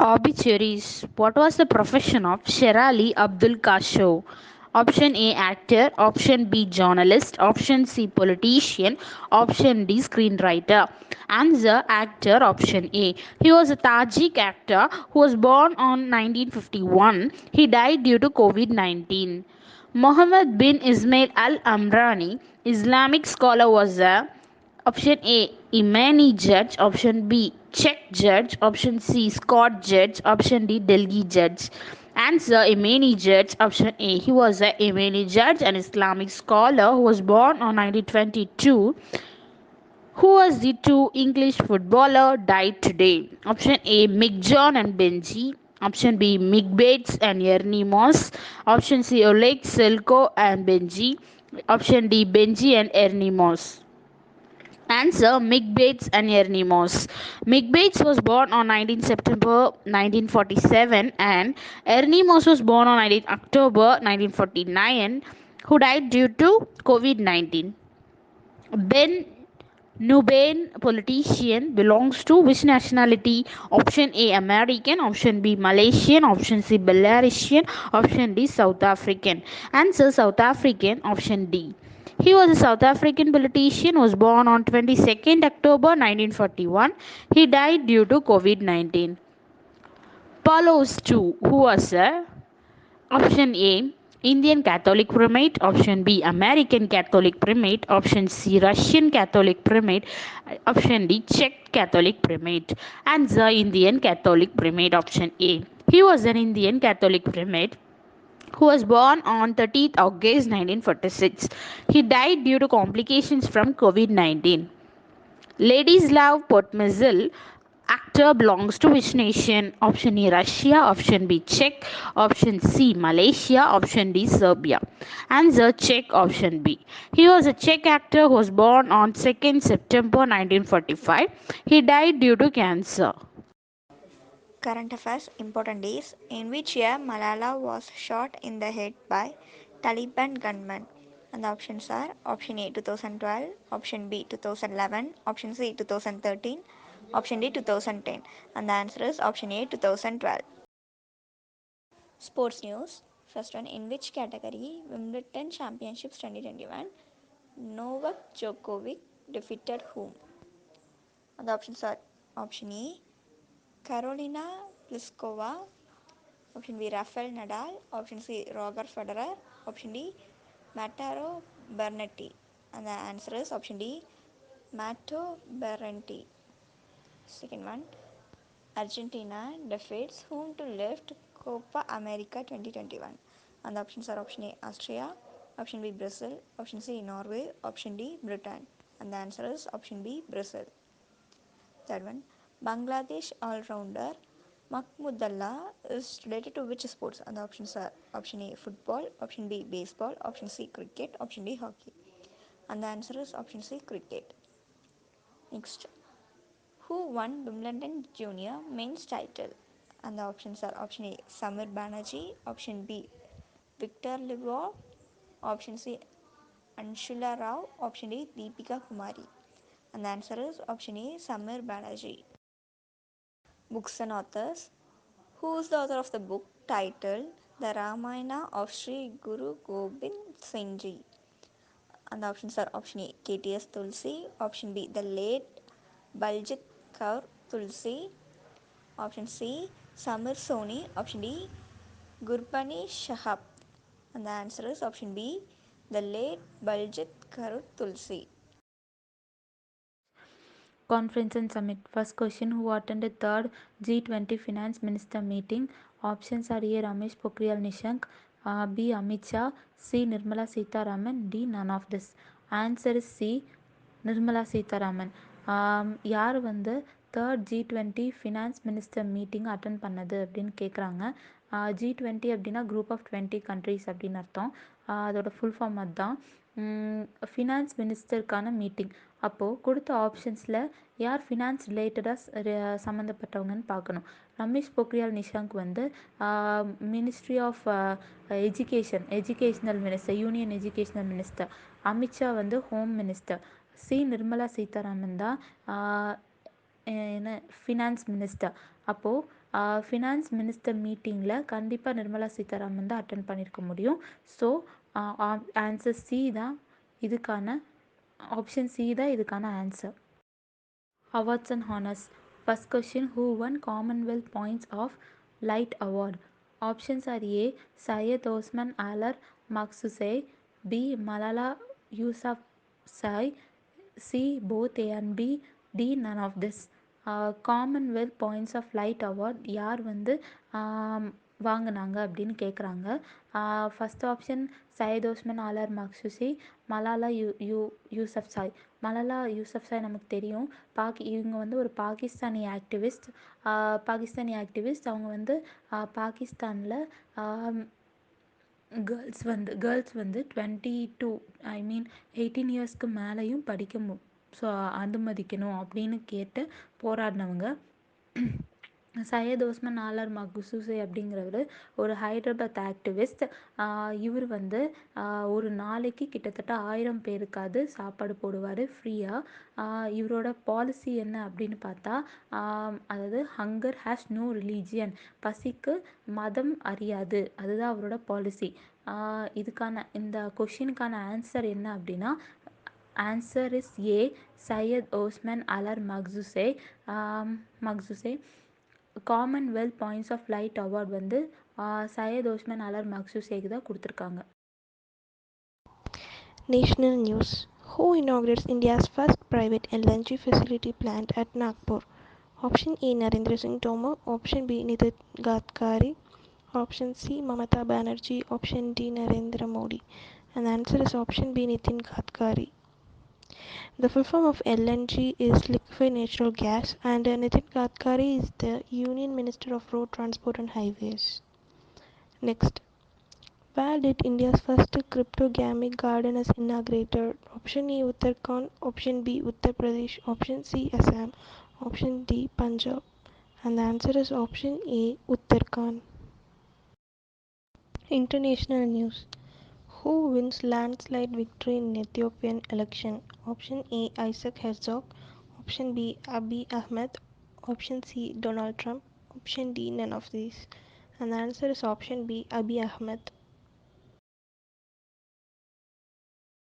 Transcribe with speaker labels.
Speaker 1: Obituaries. What was the profession of Sherali Abdul Kasho? Option A actor, option B journalist, option C politician, option D screenwriter. Answer actor option A. He was a Tajik actor who was born on 1951. He died due to COVID-19. Mohammed bin Ismail Al Amrani, Islamic scholar, was a option A Imani judge, option B Czech judge, option C Scott judge, option D Delhi judge. Answer Imani judge, option A. He was a Imani judge, an Islamic scholar who was born on 1922. Who was the two English footballer died today? Option A Mick John and Benji. Option B Mick Bates and Ernie Moss. Option C Oleg Selko and Benji. Option D Benji and Ernie Moss. Answer Mick Bates and Ernie Moss. Mick Bates was born on 19 September 1947 and Ernie Moss was born on 19 October 1949, who died due to COVID 19. Ben Nubian politician belongs to which nationality? Option A American, option B Malaysian, option C Belarusian, option D South African. Answer South African, option D. He was a South African politician, was born on 22nd October 1941. He died due to COVID-19. Follows 2. Who was a option A Indian Catholic primate, option B American Catholic primate, option C Russian Catholic primate, option D Czech Catholic primate. Answer Indian Catholic primate, option A. He was an Indian Catholic primate who was born on 30th August 1946. He died due to complications from COVID 19. Ladislav Podmazil, actor, belongs to which nation? Option A Russia, option B Czech, option C Malaysia, option D Serbia. Answer Czech, option B. He was a Czech actor who was born on 2nd September 1945. He died due to cancer.
Speaker 2: Current affairs important days in which year Malala was shot in the head by Taliban gunmen. And the options are option A 2012, option B 2011, option C 2013, option D 2010. And the answer is option A 2012. Sports news. First one, in which category Wimbledon Championships 2021 Novak Djokovic defeated whom? And the options are option E Carolina Pliskova, option B Rafael Nadal, option C Roger Federer, option D Matteo Berrettini. And the answer is option D Matteo Berrettini. Second one, Argentina defeats whom to lift Copa America 2021. And the options are option A Austria, option B Brazil, option C Norway, option D Britain. And the answer is option B Brazil. Third one, Bangladesh all-rounder Mahmudullah is related to which sports? And the options are option A football, option B baseball, option C cricket, option D hockey. And the answer is option C cricket. Next, who won Wimbledon Junior men's title? And the options are option A Samir Banerjee, option B Victor Livov, option C Anshula Rao, option D Deepika Kumari. And the answer is option A Samir Banerjee. Books and authors. Who is the author of the book titled The Ramayana of Sri Guru Gobind Singh Ji? And the options are option A KTS Tulsi, option B the late Baljit Kaur Tulsi, option C Samir Soni, option D Gurbani Shahab. And the answer is option B the late Baljit Kaur Tulsi.
Speaker 3: Conference and Summit. First question, who attended third G20 Finance Minister meeting? Options are A. Ramesh Pokhriyal Nishank, B. Amit Shah, C. Nirmala Sitharaman, D. None of this. Answer is C. Nirmala Sitharaman. யார் வந்து third G20 finance minister meeting attend பண்ணது அப்படின்னு கேட்குறாங்க. G20 அப்படின்னா group of 20 countries அப்படின்னு அர்த்தம். அதோட full form அதுதான். ஃபினான்ஸ் மினிஸ்டருக்கான மீட்டிங். அப்போது கொடுத்த ஆப்ஷன்ஸில் யார் ஃபினான்ஸ் ரிலேட்டடாக சம்மந்தப்பட்டவங்கன்னு பார்க்கணும். ரமேஷ் பொக்ரியால் நிஷாங்க் வந்து ministry of educational minister, union educational minister. Amit Shah வந்து ஹோம் மினிஸ்டர். சி நிர்மலா சீதாராமன் தான் என்ன ஃபினான்ஸ் மினிஸ்டர். அப்போது ஃபினான்ஸ் மினிஸ்டர் மீட்டிங்கில் கண்டிப்பாக நிர்மலா சீதாராமன் தான் அட்டன் பண்ணியிருக்க முடியும். ஸோ ஆன்சர் சி தான் இதுக்கான ஆப்ஷன் சி தான் இதுக்கான answer. Awards and honors. First question, who won Commonwealth Points of Light Award? Options are A. Syed Osman Alar Maksudei, B. Malala Yousafzai, C. both A and B, D. none of this. Commonwealth points of light award யார் வந்து வாங்கினாங்க அப்படின்னு கேட்குறாங்க. First option Syed Osman Azhar Maqsusi, Malala Yousafzai. Malala Yousafzai நமக்கு தெரியும். இவங்க வந்து ஒரு பாகிஸ்தானி ஆக்டிவிஸ்ட். அவங்க வந்து பாகிஸ்தானில் கேர்ள்ஸ் வந்து 22 18 இயர்ஸ்க்கு மேலேயும் படிக்க ஸோ அனுமதிக்கணும் அப்படின்னு கேட்டு போராடினவங்க. சையத் ஓஸ்மன் ஆலர் மக்சூசி அப்படிங்கிறவர் ஒரு ஹைதராபாத் ஆக்டிவிஸ்ட். இவர் வந்து ஒரு நாளைக்கு கிட்டத்தட்ட 1000 பேருக்காவது சாப்பாடு போடுவார் ஃப்ரீயாக. இவரோட பாலிசி என்ன அப்படின்னு பார்த்தா, அதாவது ஹங்கர் ஹேஸ் நோ ரிலீஜியன், பசிக்கு மதம் அறியாது, அதுதான் அவரோட பாலிசி. இந்த கொஷினுக்கான ஆன்சர் என்ன அப்படின்னா, answer is A, Syed Osman Azhar Maqsusi. Commonwealth points of light award வந்து சையத் ஓஸ்மன் அலர் மக்சூசேக்கு தான் கொடுத்துருக்காங்க.
Speaker 4: National news. Who inaugurates India's first private LNG facility plant at Nagpur? Option A. Narendra Singh Tomar. Option B. Nitin Gadkari. Option C. Mamata Banerjee. Option D. Narendra Modi. And the answer is option B. Nitin Gadkari. The full form of LNG is liquefied natural gas, and Nitin Gadkari is the Union Minister of Road Transport and Highways. Next, where did India's first cryptogamic garden is inaugurated? Option A. Uttarakhand. Option B. Uttar Pradesh. Option C. Assam. Option D. Punjab. And the answer is option A. Uttarakhand. International news. Who wins landslide victory in Ethiopian election? Option A. Isaac Herzog. Option B. Abiy Ahmed. Option C. Donald Trump. Option D. none of these. And the answer is option B. Abiy Ahmed.